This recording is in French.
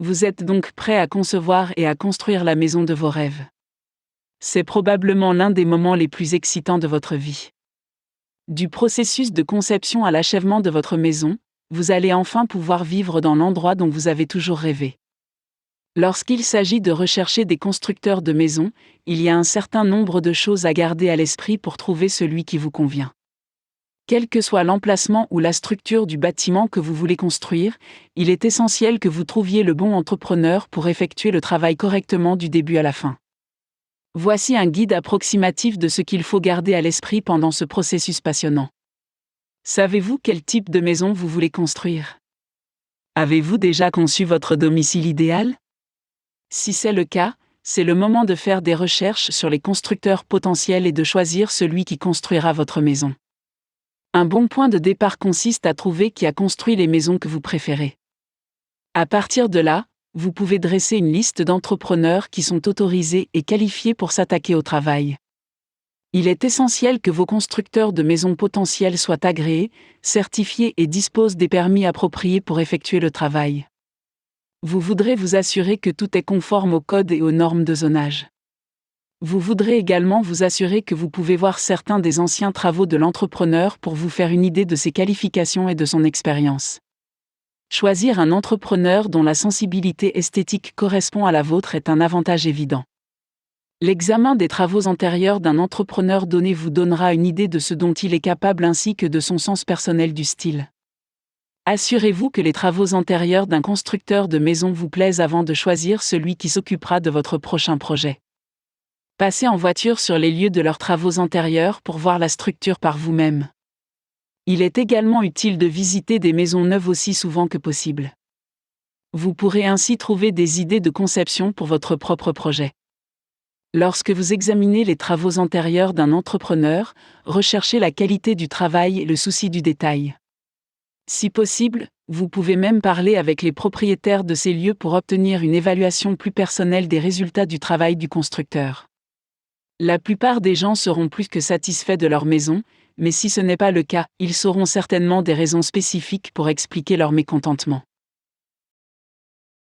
Vous êtes donc prêt à concevoir et à construire la maison de vos rêves. C'est probablement l'un des moments les plus excitants de votre vie. Du processus de conception à l'achèvement de votre maison, vous allez enfin pouvoir vivre dans l'endroit dont vous avez toujours rêvé. Lorsqu'il s'agit de rechercher des constructeurs de maisons, il y a un certain nombre de choses à garder à l'esprit pour trouver celui qui vous convient. Quel que soit l'emplacement ou la structure du bâtiment que vous voulez construire, il est essentiel que vous trouviez le bon entrepreneur pour effectuer le travail correctement du début à la fin. Voici un guide approximatif de ce qu'il faut garder à l'esprit pendant ce processus passionnant. Savez-vous quel type de maison vous voulez construire? Avez-vous déjà conçu votre domicile idéal? Si c'est le cas, c'est le moment de faire des recherches sur les constructeurs potentiels et de choisir celui qui construira votre maison. Un bon point de départ consiste à trouver qui a construit les maisons que vous préférez. À partir de là, vous pouvez dresser une liste d'entrepreneurs qui sont autorisés et qualifiés pour s'attaquer au travail. Il est essentiel que vos constructeurs de maisons potentiels soient agréés, certifiés et disposent des permis appropriés pour effectuer le travail. Vous voudrez vous assurer que tout est conforme aux codes et aux normes de zonage. Vous voudrez également vous assurer que vous pouvez voir certains des anciens travaux de l'entrepreneur pour vous faire une idée de ses qualifications et de son expérience. Choisir un entrepreneur dont la sensibilité esthétique correspond à la vôtre est un avantage évident. L'examen des travaux antérieurs d'un entrepreneur donné vous donnera une idée de ce dont il est capable ainsi que de son sens personnel du style. Assurez-vous que les travaux antérieurs d'un constructeur de maison vous plaisent avant de choisir celui qui s'occupera de votre prochain projet. Passez en voiture sur les lieux de leurs travaux antérieurs pour voir la structure par vous-même. Il est également utile de visiter des maisons neuves aussi souvent que possible. Vous pourrez ainsi trouver des idées de conception pour votre propre projet. Lorsque vous examinez les travaux antérieurs d'un entrepreneur, recherchez la qualité du travail et le souci du détail. Si possible, vous pouvez même parler avec les propriétaires de ces lieux pour obtenir une évaluation plus personnelle des résultats du travail du constructeur. La plupart des gens seront plus que satisfaits de leur maison, mais si ce n'est pas le cas, ils sauront certainement des raisons spécifiques pour expliquer leur mécontentement.